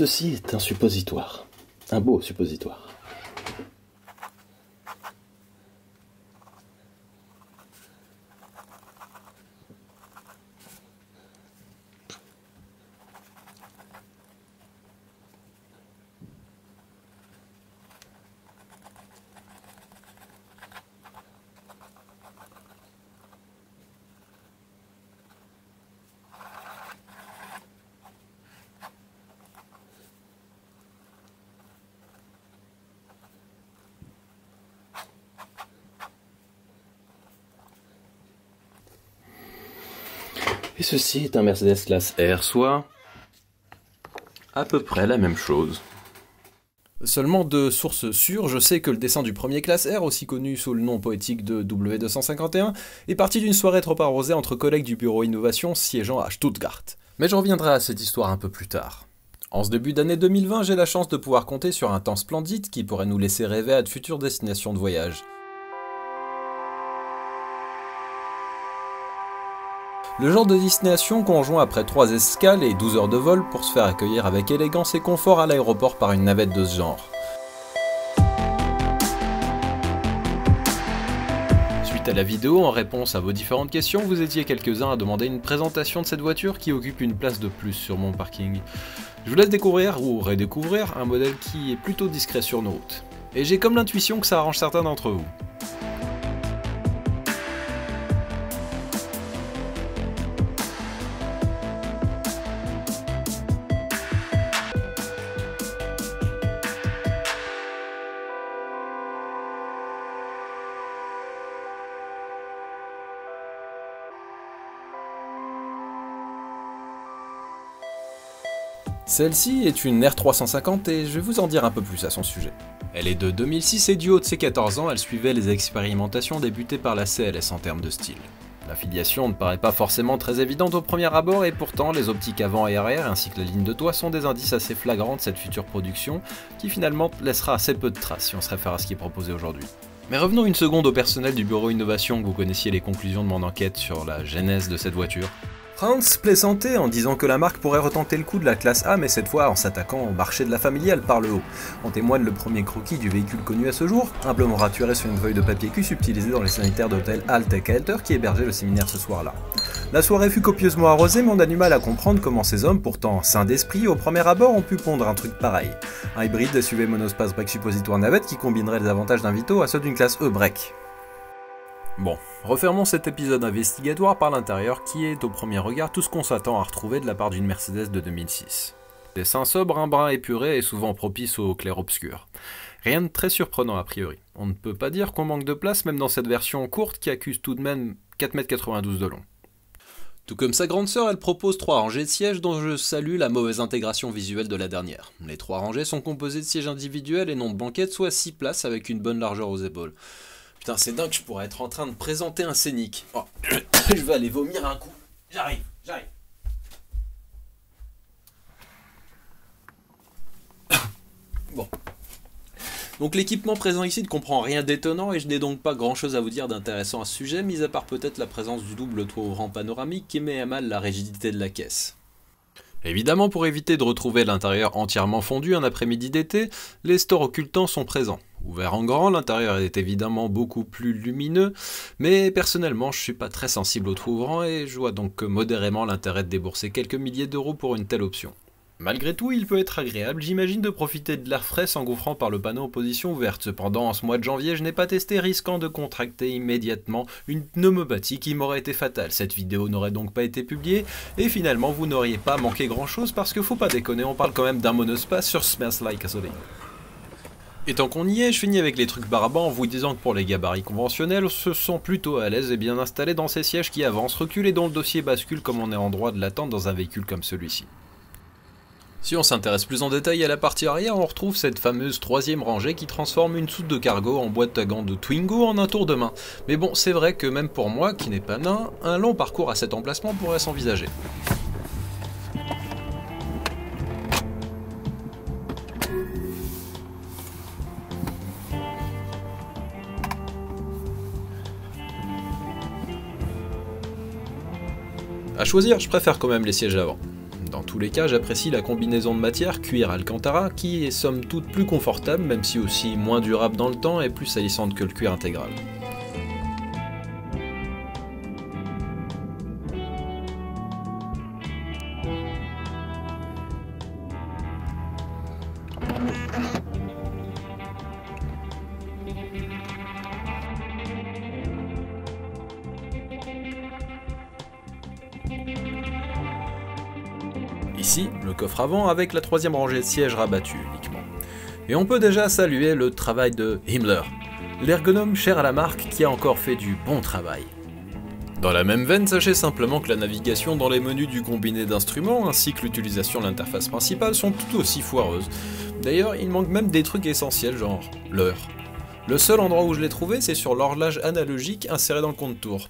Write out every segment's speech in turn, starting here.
Ceci est un suppositoire. Un beau suppositoire. Et ceci est un Mercedes classe R, soit à peu près la même chose. Seulement de sources sûres, je sais que le dessin du premier classe R, aussi connu sous le nom poétique de W251, est parti d'une soirée trop arrosée entre collègues du bureau innovation siégeant à Stuttgart. Mais je reviendrai à cette histoire un peu plus tard. En ce début d'année 2020, j'ai la chance de pouvoir compter sur un temps splendide qui pourrait nous laisser rêver à de futures destinations de voyage. Le genre de destination qu'on rejoint après 3 escales et 12 heures de vol pour se faire accueillir avec élégance et confort à l'aéroport par une navette de ce genre. Suite à la vidéo, en réponse à vos différentes questions, vous étiez quelques-uns à demander une présentation de cette voiture qui occupe une place de plus sur mon parking. Je vous laisse découvrir ou redécouvrir un modèle qui est plutôt discret sur nos routes. Et j'ai comme l'intuition que ça arrange certains d'entre vous. Celle-ci est une R350 et je vais vous en dire un peu plus à son sujet. Elle est de 2006 et du haut de ses 14 ans, elle suivait les expérimentations débutées par la CLS en termes de style. L'affiliation ne paraît pas forcément très évidente au premier abord et pourtant les optiques avant et arrière ainsi que la ligne de toit sont des indices assez flagrants de cette future production qui finalement laissera assez peu de traces si on se réfère à ce qui est proposé aujourd'hui. Mais revenons une seconde au personnel du bureau innovation que vous connaissiez les conclusions de mon enquête sur la genèse de cette voiture. Franz plaisantait en disant que la marque pourrait retenter le coup de la classe A mais cette fois en s'attaquant au marché de la familiale par le haut. En témoigne le premier croquis du véhicule connu à ce jour, humblement raturé sur une feuille de papier cul subtilisée dans les sanitaires de l'hôtel Altec Helter qui hébergeait le séminaire ce soir-là. La soirée fut copieusement arrosée mais on a du mal à comprendre comment ces hommes, pourtant sains d'esprit, au premier abord ont pu pondre un truc pareil. Un hybride SUV monospace break suppositoire navette qui combinerait les avantages d'un Vito à ceux d'une classe E break. Bon, refermons cet épisode investigatoire par l'intérieur qui est au premier regard tout ce qu'on s'attend à retrouver de la part d'une Mercedes de 2006. Dessin sobre, un brin épuré et souvent propice au clair-obscur. Rien de très surprenant a priori. On ne peut pas dire qu'on manque de place même dans cette version courte qui accuse tout de même 4,92 m de long. Tout comme sa grande sœur, elle propose 3 rangées de sièges dont je salue la mauvaise intégration visuelle de la dernière. Les 3 rangées sont composées de sièges individuels et non de banquettes, soit 6 places avec une bonne largeur aux épaules. Putain, c'est dingue, je pourrais être en train de présenter un scénic. Oh, je vais aller vomir un coup. J'arrive. Bon. Donc l'équipement présent ici ne comprend rien d'étonnant et je n'ai donc pas grand chose à vous dire d'intéressant à ce sujet, mis à part peut-être la présence du double toit ouvrant panoramique qui met à mal la rigidité de la caisse. Évidemment, pour éviter de retrouver l'intérieur entièrement fondu un après-midi d'été, les stores occultants sont présents. Ouvert en grand, l'intérieur est évidemment beaucoup plus lumineux, mais personnellement je suis pas très sensible au toit ouvrant et je vois donc modérément l'intérêt de débourser quelques milliers d'euros pour une telle option. Malgré tout, il peut être agréable, j'imagine, de profiter de l'air frais s'engouffrant par le panneau en position ouverte. Cependant, en ce mois de janvier, je n'ai pas testé, risquant de contracter immédiatement une pneumopathie qui m'aurait été fatale. Cette vidéo n'aurait donc pas été publiée, et finalement, vous n'auriez pas manqué grand-chose, parce que faut pas déconner, on parle quand même d'un monospace sur Smells Like Gasoline. Et tant qu'on y est, je finis avec les trucs barbants en vous disant que pour les gabarits conventionnels, on se sent plutôt à l'aise et bien installé dans ces sièges qui avancent, reculent et dont le dossier bascule comme on est en droit de l'attendre dans un véhicule comme celui-ci. Si on s'intéresse plus en détail à la partie arrière, on retrouve cette fameuse 3e rangée qui transforme une soute de cargo en boîte à gants de Twingo en un tour de main. Mais bon, c'est vrai que même pour moi, qui n'est pas nain, un long parcours à cet emplacement pourrait s'envisager. À choisir, je préfère quand même les sièges avant. Dans tous les cas, j'apprécie la combinaison de matières cuir-alcantara qui est somme toute plus confortable, même si aussi moins durable dans le temps et plus salissante que le cuir intégral. Ici, le coffre avant avec la troisième rangée de sièges rabattue uniquement. Et on peut déjà saluer le travail de Himmler, l'ergonome cher à la marque qui a encore fait du bon travail. Dans la même veine, sachez simplement que la navigation dans les menus du combiné d'instruments ainsi que l'utilisation de l'interface principale sont tout aussi foireuses. D'ailleurs, il manque même des trucs essentiels genre l'heure. Le seul endroit où je l'ai trouvé, c'est sur l'horloge analogique insérée dans le compte-tours.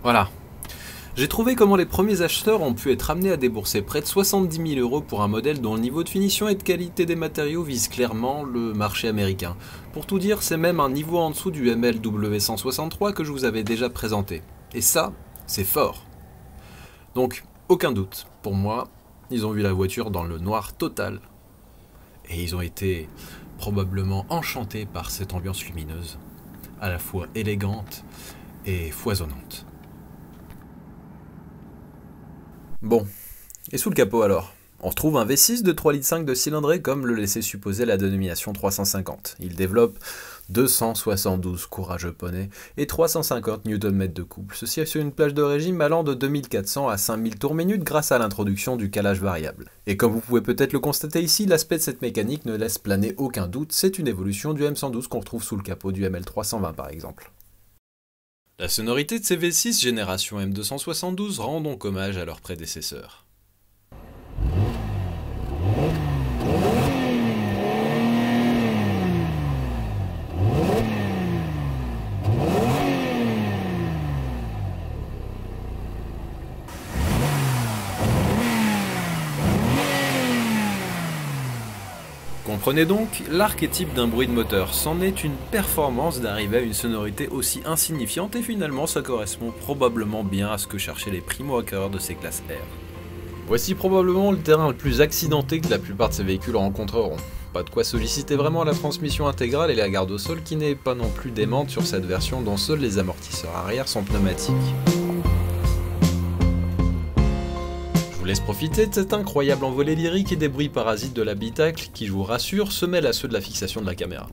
Voilà. J'ai trouvé comment les premiers acheteurs ont pu être amenés à débourser près de 70 000 € pour un modèle dont le niveau de finition et de qualité des matériaux vise clairement le marché américain. Pour tout dire, c'est même un niveau en dessous du MLW163 que je vous avais déjà présenté. Et ça, c'est fort. Donc, aucun doute, pour moi, ils ont vu la voiture dans le noir total. Et ils ont été probablement enchantés par cette ambiance lumineuse, à la fois élégante et foisonnante. Bon, et sous le capot alors? On retrouve un V6 de 3,5 litres de cylindrée comme le laissait supposer la dénomination 350. Il développe 272 courageux poneys et 350 Nm de couple. Ceci sur une plage de régime allant de 2400 à 5000 tours minute grâce à l'introduction du calage variable. Et comme vous pouvez peut-être le constater ici, l'aspect de cette mécanique ne laisse planer aucun doute, c'est une évolution du M112 qu'on retrouve sous le capot du ML320 par exemple. La sonorité de ces V6 génération M272 rend donc hommage à leurs prédécesseurs. Comprenez donc l'archétype d'un bruit de moteur, c'en est une performance d'arriver à une sonorité aussi insignifiante et finalement ça correspond probablement bien à ce que cherchaient les primo-acquéreurs de ces classes R. Voici probablement le terrain le plus accidenté que la plupart de ces véhicules rencontreront. Pas de quoi solliciter vraiment la transmission intégrale et la garde au sol qui n'est pas non plus démente sur cette version dont seuls les amortisseurs arrière sont pneumatiques. Je vous laisse profiter de cet incroyable envolé lyrique et des bruits parasites de l'habitacle qui, je vous rassure, se mêlent à ceux de la fixation de la caméra.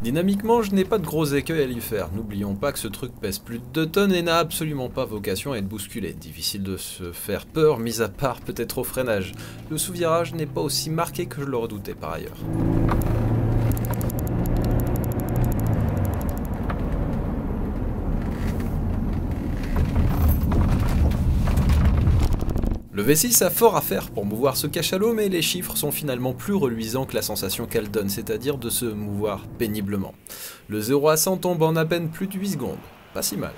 Dynamiquement, je n'ai pas de gros écueils à lui faire. N'oublions pas que ce truc pèse plus de 2 tonnes et n'a absolument pas vocation à être bousculé. Difficile de se faire peur, mis à part peut-être au freinage. Le sous-virage n'est pas aussi marqué que je le redoutais par ailleurs. Le V6 a fort à faire pour mouvoir ce cachalot, mais les chiffres sont finalement plus reluisants que la sensation qu'elle donne, c'est-à-dire de se mouvoir péniblement. Le 0 à 100 tombe en à peine plus de 8 secondes. Pas si mal.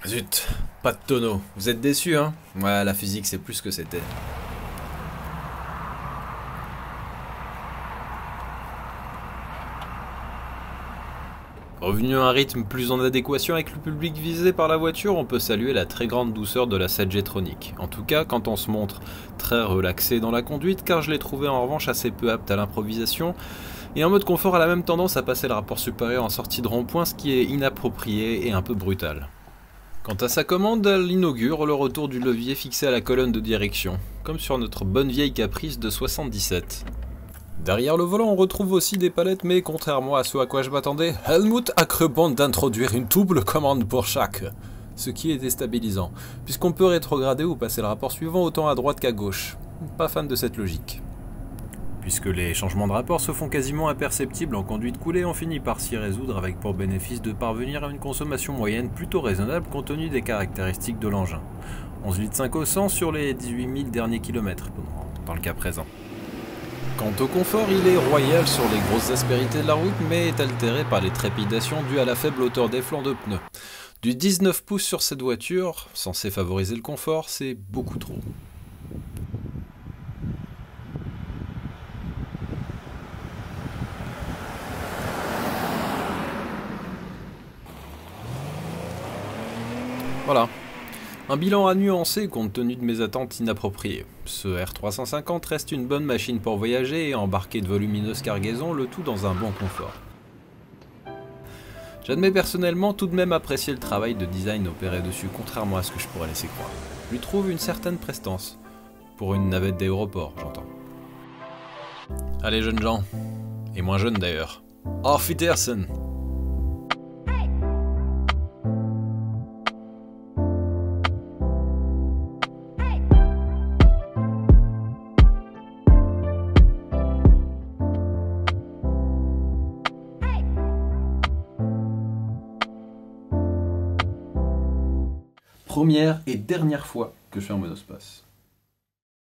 Zut, pas de tonneau. Vous êtes déçus, hein? Ouais, la physique, c'est plus ce que c'était. Revenu à un rythme plus en adéquation avec le public visé par la voiture, on peut saluer la très grande douceur de la 7 Jetronic. En tout cas, quand on se montre très relaxé dans la conduite, car je l'ai trouvé en revanche assez peu apte à l'improvisation, et en mode confort a la même tendance à passer le rapport supérieur en sortie de rond-point, ce qui est inapproprié et un peu brutal. Quant à sa commande, elle inaugure le retour du levier fixé à la colonne de direction, comme sur notre bonne vieille Caprice de 77. Derrière le volant, on retrouve aussi des palettes, mais contrairement à ce à quoi je m'attendais, Helmut a cru bon d'introduire une double commande pour chaque, ce qui est déstabilisant, puisqu'on peut rétrograder ou passer le rapport suivant autant à droite qu'à gauche. Pas fan de cette logique. Puisque les changements de rapport se font quasiment imperceptibles en conduite coulée, on finit par s'y résoudre avec pour bénéfice de parvenir à une consommation moyenne plutôt raisonnable compte tenu des caractéristiques de l'engin. 11 litres 5 au 100 sur les 18 000 derniers kilomètres, dans le cas présent. Quant au confort, il est royal sur les grosses aspérités de la route, mais est altéré par les trépidations dues à la faible hauteur des flancs de pneus. Du 19 pouces sur cette voiture, censé favoriser le confort, c'est beaucoup trop. Voilà. Un bilan à nuancer compte tenu de mes attentes inappropriées. Ce R350 reste une bonne machine pour voyager et embarquer de volumineuses cargaisons, le tout dans un bon confort. J'admets personnellement tout de même apprécier le travail de design opéré dessus, contrairement à ce que je pourrais laisser croire. Je lui trouve une certaine prestance. Pour une navette d'aéroport, j'entends. Allez jeunes gens, et moins jeunes d'ailleurs. Auf Wiedersehen! Première et dernière fois que je fais un monospace.